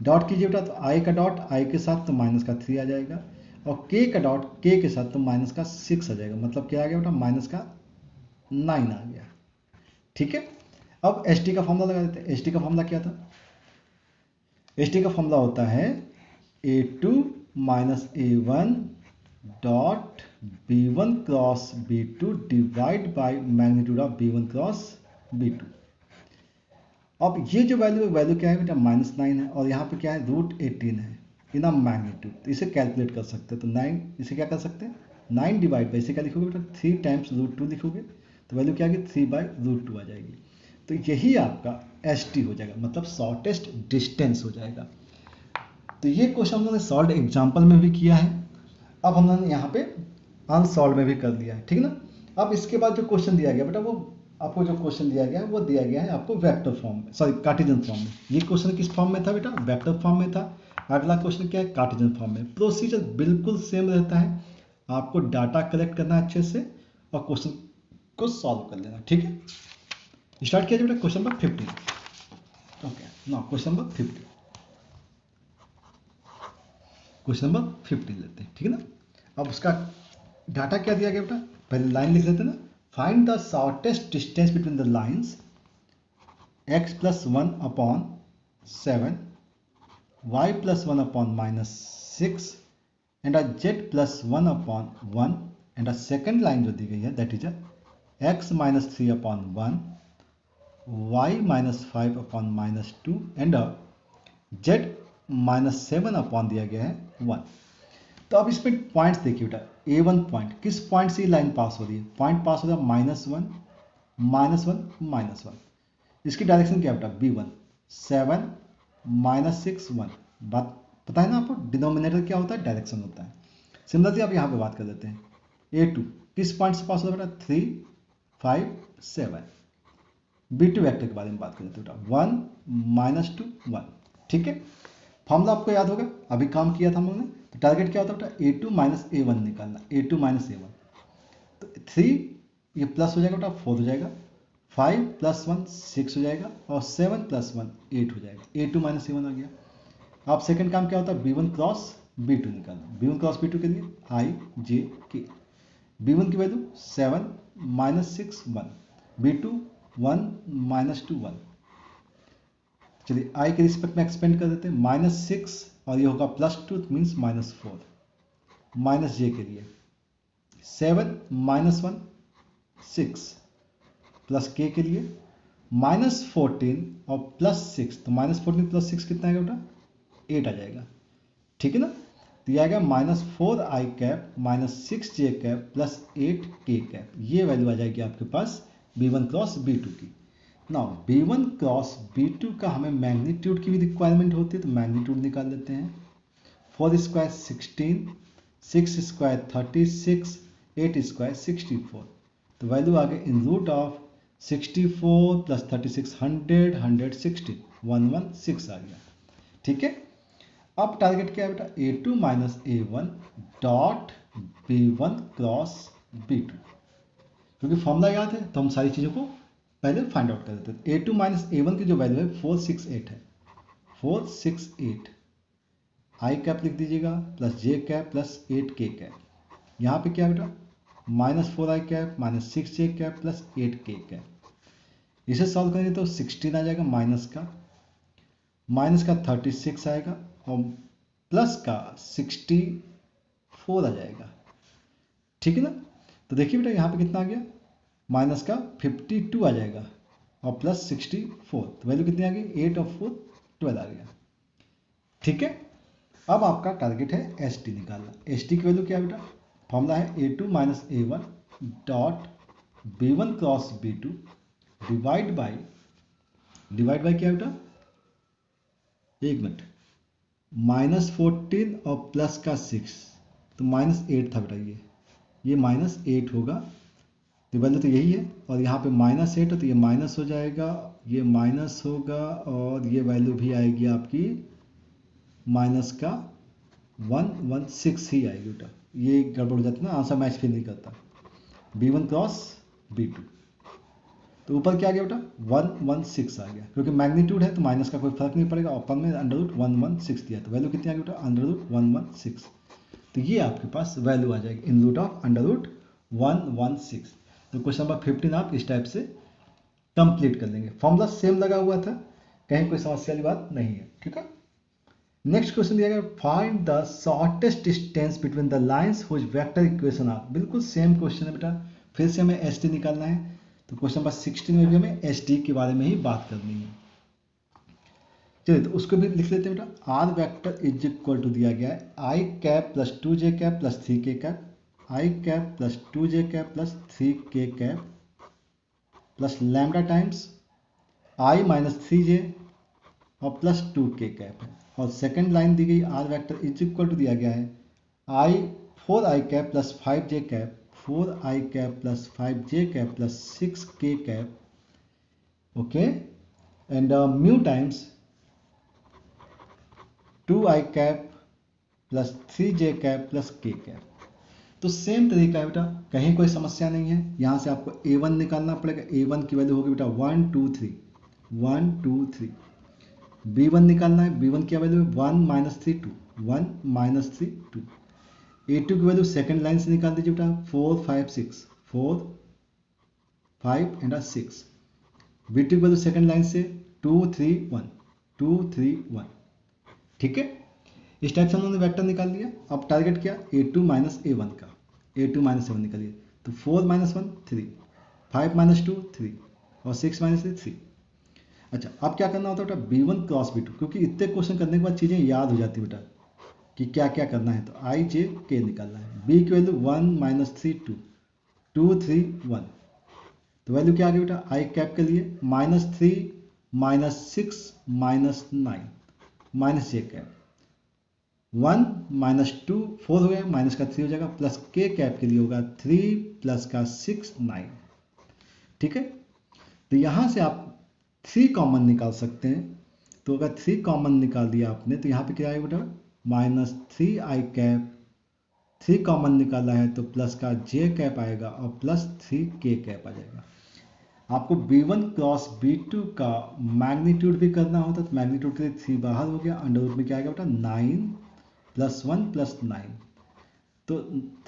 [SPEAKER 1] dot कीजिए बेटा। तो I का डॉट I के साथ तो माइनस का 3 आ जाएगा और K का डॉट K के साथ तो माइनस का 6 आ जाएगा, मतलब क्या आ गया बेटा, माइनस का 9 आ गया। ठीक है, अब ST का फॉर्मूला लगा देते हैं। ST का फॉर्मूला क्या था, ST का फॉर्मूला होता है A2 -A1 dot B1 cross B2 divide by magnitude of B1 cross B2। अब ये जो वैल्यू क्या है बेटा, -9 है और यहाँ पे क्या है, √18 है इन अ मैग्नीट्यूड। तो इसे कैलकुलेट कर सकते हैं। तो 9, इसे क्या कर सकते हैं, 9 डिवाइड बाई, इसे क्या लिखोगे बेटा, 3 टाइम्स √2 लिखोगे तो वैल्यू क्या आएगी, 3/√2 आ जाएगी। तो यही आपका ST हो जाएगा, मतलब शॉर्टेस्ट डिस्टेंस हो जाएगा। तो ये क्वेश्चन हम लोगों ने सॉल्व एग्जाम्पल में भी किया है, अब हम लोगों ने यहाँ पे अनसॉल्व में भी कर लिया है। ठीक है ना। अब इसके बाद जो क्वेश्चन दिया गया बेटा, वो आपको जो क्वेश्चन दिया गया है वो दिया गया है आपको वेक्टर फॉर्म में, सॉरी कार्टेशियन फॉर्म में। ये क्वेश्चन किस फॉर्म में था बेटा, वेक्टर फॉर्म में था। अगला क्वेश्चन क्या है, कार्टेशियन फॉर्म में। प्रोसीजर बिल्कुल सेम रहता है, आपको डाटा कलेक्ट करना है अच्छे से और क्वेश्चन को सॉल्व कर लेना। ठीक है, स्टार्ट किया जाए बेटा question number 15। Okay, now question number 15, question number 15 लेते हैं। ठीक है ना। अब उसका डाटा क्या दिया गया बेटा, पहले लाइन लिख लेते हैं ना। Find the shortest distance between the lines x + 1/7, y + 1/-6 and z + 1/1। And a second line जो दी गई है that is x - 3/1, y - 5/-2 and z -7 दिया गया है 1। तो अब इसमें पॉइंट्स देखिए बेटा, A1 पॉइंट, किस पॉइंट से लाइन पास हो रही है, पॉइंट पास हो रहा है -1 -1 -1। इसकी डायरेक्शन क्या है बेटा, B1 7 -6 1। बात पता है ना आपको, डिनोमिनेटर क्या होता है, डायरेक्शन होता है। सिमिलरली आप यहाँ पे बात कर लेते हैं, A2 किस पॉइंट से पास हो रहा है बेटा, 3 5 7। B2 वेक्टर के बारे में बात कर लेते हैं बेटा, 1 -2 1। ठीक है, फॉर्मूला आपको याद होगा, अभी काम किया था हम लोगों ने। तो टारगेट क्या होता है बेटा, A2 -A1 निकालना, A2 -A1। तो 3 ये प्लस हो जाएगा बेटा, 4 हो जाएगा, 5 + 1 6 हो जाएगा और 7 + 1 8 हो जाएगा। A2 -A1 आ गया। अब सेकंड काम क्या होता है, B1 क्रॉस B2 निकालना। B1 क्रॉस B2 के लिए I J K। B1 की वैल्यू 7 -6 1, B2 1 -2 1। चलिए I के रिस्पेक्ट में एक्सपेंड कर देते हैं, -6 और ये होगा +2 मीन्स -4। माइनस J के लिए 7 -1 6 प्लस K के लिए -14 और +6। तो -14 + 6 कितना आएगा बेटा, 8 आ जाएगा। ठीक है ना। तो ये आएगा -4I cap -6J cap plus 8K cap. ये वैल्यू आ जाएगी आपके पास B1 क्रॉस B2 की। नाउ B1 क्रॉस B2 का हमें मैग्नीट्यूड की भी रिक्वायरमेंट होती है, तो मैग्नीट्यूड निकाल लेते हैं। 4 स्क्वायर 16, 6 स्क्वायर 36, 8 स्क्वायर 64। तो वैल्यू आ गई इन रूट ऑफ 64 + 36 100 116 116 आ गया। ठीक है, अब टारगेट क्या है बेटा, A2 -A1 dot B1 cross B2। क्योंकि फॉर्मूला याद है तो हम सारी चीज़ों को पहले फाइंड आउट कर देते हैं। A2 -A1 की जो वैल्यू है 468 है, 468। आई कैप लिख दीजिएगा प्लस जे कैप प्लस 8k कैप। यहाँ पे क्या बेटा -4i cap -6j cap plus 8k cap. इसे सॉल्व करेंगे तो 16 आ जाएगा, माइनस का 36 आएगा और प्लस का 64 आ जाएगा। ठीक है ना। तो देखिए बेटा यहाँ पे कितना आ गया, माइनस का 52 आ जाएगा और प्लस 64, तो वैल्यू कितनी आ गई 8 और 4 12 आ गया। ठीक है। अब आपका टारगेट है एस टी निकालना। एस टी की वैल्यू क्या है बेटा, फॉर्मूला है A2 minus A1 dot B1 cross B2 divide by क्या है बेटा, एक मिनट, -14 और प्लस का 6, तो -8 था बेटा, ये -8 होगा, तो वैल्यू तो यही है, और यहाँ पे -8 है तो ये माइनस हो जाएगा, ये माइनस होगा और ये वैल्यू भी आएगी आपकी माइनस का 116 ही आएगी बेटा। ये गड़बड़ हो जाती है ना, आंसर मैच फिर नहीं करता। B1 क्रॉस B2, तो ऊपर क्या आ गया बेटा 116 आ गया, क्योंकि मैग्नीट्यूड है तो माइनस का कोई फर्क नहीं पड़ेगा, अपन में √116 दिया, तो वैल्यू कितनी आ गई बेटा √116। तो ये आपके पास वैल्यू आ जाएगी इन रूट ऑफ √116। तो क्वेश्चन नंबर 15 आप इस टाइप से कंप्लीट कर लेंगे। फॉर्मूला सेम लगा हुआ था, कहीं कोई समस्या वाली बात नहीं है। ठीक है। नेक्स्ट क्वेश्चन दिया गया, find the shortest distance between the lines which vector equation are. बिल्कुल सेम क्वेश्चन है बेटा, फिर से हमें एस टी निकालना है। तो क्वेश्चन नंबर 16 में भी हमें एस टी के बारे में ही बात करनी है। चलिए तो उसको भी लिख लेते हैं बेटा। R vector is equal to दिया गया है i cap plus 2j cap plus 3k cap, i cap plus 2j cap plus 3k cap plus lambda times i minus 3j और प्लस 2k कैप है। और सेकंड लाइन दी गई R vector is equal to दिया गया है I 4i cap plus 5j cap, 4i cap plus 5j cap plus 6k cap, okay, and mu times 2i cap plus 3j cap plus k cap. तो same तरीका है बेटा, कहीं कोई समस्या नहीं है। यहाँ से आपको A1 निकालना पड़ेगा, A1 की वैल्यू होगी बेटा 1 2 3 1 2 3। B1 निकालना है, B1 की वैल्यू 1 -3 2 1 -3 2। A2 की वैल्यू सेकंड लाइन से निकाल दीजिए बेटा 4 5 6 4 5 एंड 6। B2 की वैल्यू सेकंड लाइन से 2 3 1 2 3 1। ठीक है। इस टाइप से हमने वेक्टर निकाल लिया। अब टारगेट क्या, A2 माइनस A1 का, A2 माइनस A1 निकालिए। तो 4 - 1 3, 5 - 2 3 और 6 - 3 3। अच्छा, अब क्या करना होता है बेटा B1 क्रॉस B2, क्योंकि इतने क्वेश्चन करने के बाद चीज़ें याद हो जाती है बेटा कि क्या क्या करना है। तो I J K निकालना है। B की वैल्यू 1 -3 2 2 3 1। तो वैल्यू क्या आ गई बेटा I कैप के लिए -3 -6 -9 -j कैप, 1 -2 4 हो गया, माइनस का 3 हो जाएगा, प्लस k कैप के लिए होगा 3 प्लस का 6 9। ठीक है। तो यहाँ से आप 3 कॉमन निकाल सकते हैं। तो अगर 3 कॉमन निकाल दिया आपने तो यहाँ पे क्या आएगा बेटा -3i कैप, 3 कॉमन निकाला है तो प्लस का j कैप आएगा और प्लस 3k कैप आ जाएगा। आपको B1 क्रॉस B2 का मैग्नीट्यूड भी करना होता तो मैग्नीट्यूड के लिए 3 बाहर हो गया, अंडर रूट में क्या आएगा बेटा 9 + 1 + 9, तो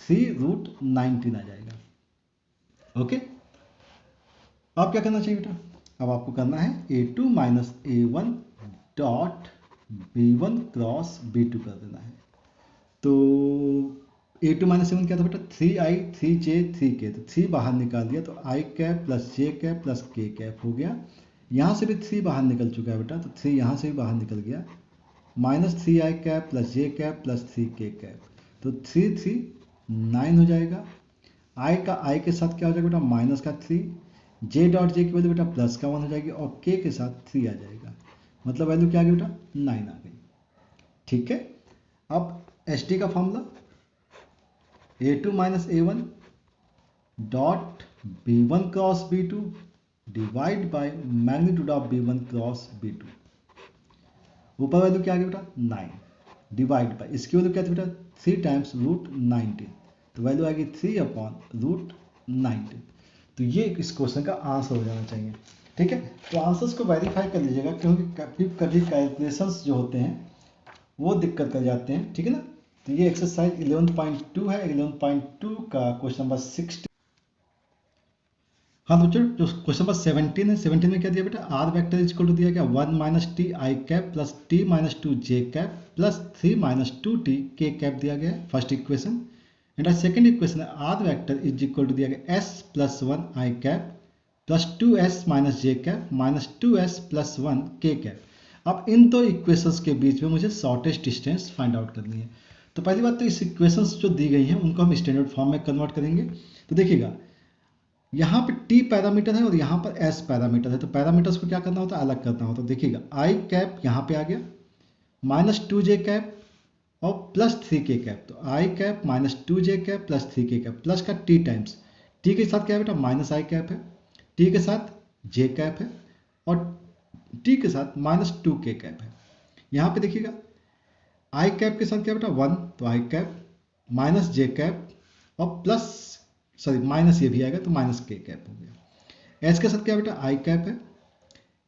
[SPEAKER 1] 3√19 आ जाएगा। ओके। अब क्या करना चाहिए बेटा, अब आपको करना है A2 minus A1 dot B1 cross B2 कर देना है। तो A2 माइनस A1 क्या था बेटा 3i 3j 3k, तो 3 बाहर निकाल दिया तो i cap plus j cap plus k cap हो गया। यहाँ से भी 3 बाहर निकल चुका है बेटा, तो 3 यहाँ से भी बाहर निकल गया, -3i cap plus j cap plus 3k cap, तो 3 3 9 हो जाएगा। i का i के साथ क्या हो जाएगा बेटा माइनस का 3, j डॉट j की वैल्यू बेटा प्लस का 1 हो जाएगी और k के साथ 3 आ जाएगा, मतलब वैल्यू क्या आ गई बेटा 9 आ गई। ठीक है। अब एस टी का formula A2 minus A1 dot B1 cross B2 divide by magnitude of B1 cross B2। ऊपर वैल्यू क्या आ गया बेटा 9 डिवाइड बाय इसकी वैल्यू क्या थी बेटा 3 टाइम्स √19, तो वैल्यू आएगी 3/√19। तो ये इस क्वेश्चन का आंसर हो जाना चाहिए। ठीक है। तो आंसर्स को वेरीफाई कर लीजिएगा, क्योंकि कभी कभी कैलकुलेशंस जो होते हैं वो दिक्कत कर जाते हैं, ठीक है ना। तो ये एक्सरसाइज 11.2 है, 11.2 का क्वेश्चन नंबर 60। हाँ तो बच्चों जो क्वेश्चन नंबर 17 है, 17 में क्या दिया बेटा, R vector is equal to दिया गया 1 माइनस T i cap plus T minus 2 j cap plus 3 minus 2 T k cap दिया गया है, first equation. And second equation है R vector is equal to दिया गया S plus 1 i cap plus 2s minus j cap minus 2s plus 1 k cap. अब इन दो equations के बीच में मुझे शॉर्टेस्ट डिस्टेंस फाइंड आउट करनी है। तो पहली बात तो इस इक्वेशंस जो दी गई हैं उनको हम स्टैंडर्ड फॉर्म में कन्वर्ट करेंगे। तो देखिएगा यहाँ पे t पैरामीटर है और यहाँ पर s पैरामीटर है, तो पैरामीटर्स को क्या करना होता है, अलग करना होता है। देखिएगा i कैप यहाँ पे आ गया माइनस 2j कैप और प्लस 3k कैप, तो i cap minus 2j cap plus 3k cap plus का t टाइम्स, t के साथ क्या है बेटा माइनस i कैप है, t के साथ j कैप है और t के साथ माइनस 2k कैप है। यहाँ पे देखिएगा i कैप के साथ क्या बेटा 1, तो i cap minus j cap और प्लस सॉरी माइनस ये भी आएगा तो माइनस के कैप हो गया। एस के साथ क्या बेटा आई कैप है,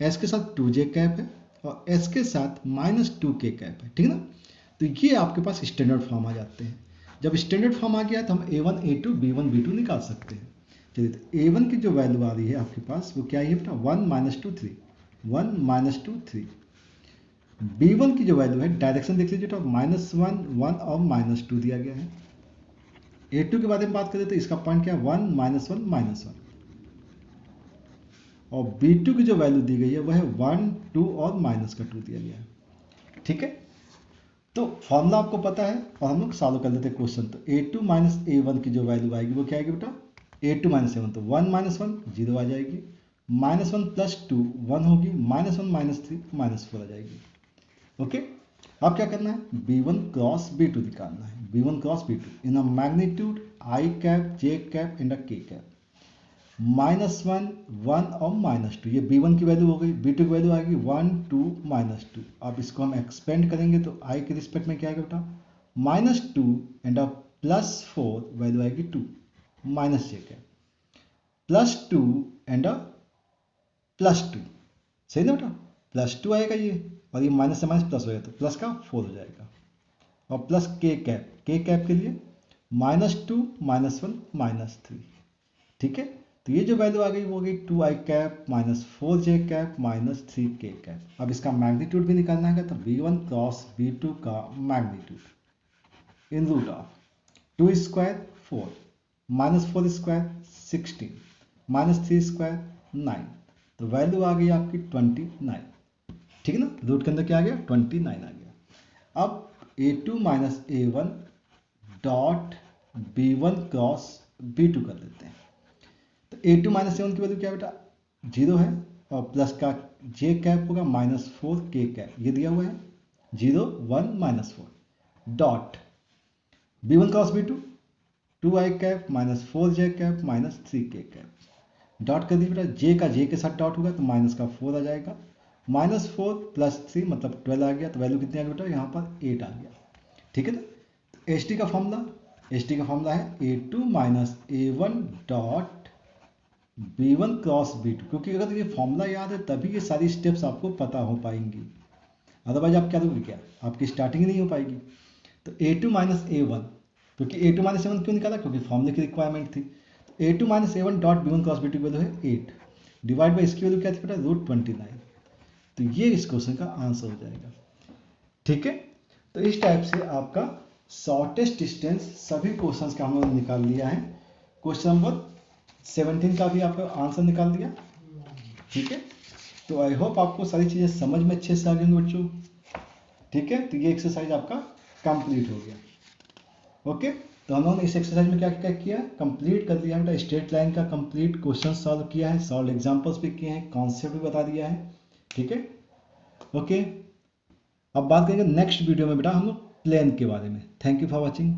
[SPEAKER 1] एस के साथ 2j कैप है और एस के साथ माइनस 2k कैप है, ठीक है ना। तो ये आपके पास स्टैंडर्ड फॉर्म आ जाते हैं। जब स्टैंडर्ड फॉर्म आ गया तो हम a1 a2 b1 b2 निकाल सकते हैं। चलिए तो a1 की जो वैल्यू आ रही है आपके पास वो क्या है बेटा 1 माइनस 2 3, 1 माइनस 2 3। b1 की जो वैल्यू है डायरेक्शन देख लीजिए, माइनस 1 1 और माइनस 2 दिया गया है। A2 के बारे में बात करें तो इसका पॉइंट क्या है 1 माइनस 1 माइनस 1 और B2 की जो वैल्यू दी गई है वह है 1 2 और माइनस का 2 दिया गया है, ठीक है। तो फॉर्मूला आपको पता है और हम लोग सॉल्व कर लेते हैं क्वेश्चन। तो A2 माइनस A1 की जो वैल्यू आएगी वो क्या आएगी बेटा A2 माइनस A1, तो 1 माइनस 1 0 आ जाएगी, माइनस 1 प्लस 2 1 होगी, माइनस 1 माइनस 3 माइनस 4 आ जाएगी। ओके, अब क्या करना है B1 क्रॉस B2 निकालना है, B1 cross B2 in a magnitude I cap J cap and a K cap, minus 1 1 और माइनस 2, ये B1 की वैल्यू हो गई, B2 की वैल्यू आएगी 1 2 माइनस 2। अब इसको हम एक्सपेंड करेंगे तो I के रिस्पेक्ट में क्या आएगा बेटा minus 2 and a plus 4 value आएगी 2 minus J cap plus 2 and a plus 2, सही ना बेटा, प्लस 2 आएगा ये और ये माइनस से माइनस प्लस हो जाएगा तो प्लस का 4 हो जाएगा और प्लस के कैप के लिए माइनस 2 माइनस 1 माइनस 3, ठीक है। तो ये जो वैल्यू आ गई वो हो गई 2i cap minus 4j cap minus 3k cap. अब इसका मैग्नीट्यूड भी निकालना है तो b1 क्रॉस b2 का magnitude in root of 2 square 4 minus 4 square 16 minus 3 square 9, तो वैल्यू आ गई आपकी 29, ठीक है ना। रूट के अंदर क्या आ गया 29 आ गया। अब a2 minus a1 dot b1 cross b2 कर लेते हैं। तो a2 माइनस a1 की वैल्यू क्या बेटा 0 है और प्लस का j कैप होगा माइनस 4k कैप, ये दिया हुआ है 0 1 minus 4 dot b1 cross b2 2i cap minus 4j cap minus 3k cap, dot कर दी बेटा, j का j के साथ डॉट होगा तो माइनस का 4 आ जाएगा, माइनस 4 प्लस 3 मतलब 12 आ गया, तो वैल्यू कितनी आ गई बेटा यहाँ पर 8 आ गया, ठीक है ना। तो HT का फॉर्मूला है A2 minus A1 dot B1 cross B2, क्योंकि अगर ये फॉर्मूला याद है तभी ये सारी स्टेप्स आपको पता हो पाएंगी, अदरवाइज आप क्या दोगे, क्या आपकी स्टार्टिंग नहीं हो पाएगी। तो A2 माइनस A1, क्योंकि A2 माइनस A1 क्यों निकाला, क्योंकि फॉर्मूले की रिक्वायरमेंट थी। तो A2 minus A1 dot B1 cross B2 की वैल्यू है 8 डिवाइड बाई इसकी वैल्यू क्या थी बेटा रूट 29, तो ये इस क्वेश्चन का आंसर हो जाएगा, ठीक है। तो इस टाइप से आपका शॉर्टेस्ट डिस्टेंस सभी क्वेश्चंस का हम लोगों ने निकाल लिया है। क्वेश्चन नंबर 17 का भी आपका आंसर निकाल दिया, ठीक है। तो आई होप आपको सारी चीज़ें समझ में अच्छे से आ गई बच्चों, ठीक है। तो ये एक्सरसाइज आपका कंप्लीट हो गया। ओके, तो हम लोगों ने इस एक्सरसाइज में क्या क्या किया, कंप्लीट कर दिया बेटा, स्ट्रेट लाइन का कंप्लीट क्वेश्चन सॉल्व किया है, सॉल्व एग्जाम्पल्स भी किए हैं, कॉन्सेप्ट भी बता दिया है, ठीक है। ओके, अब बात करेंगे नेक्स्ट वीडियो में बेटा हम लोग प्लेन के बारे में। Thank you for watching.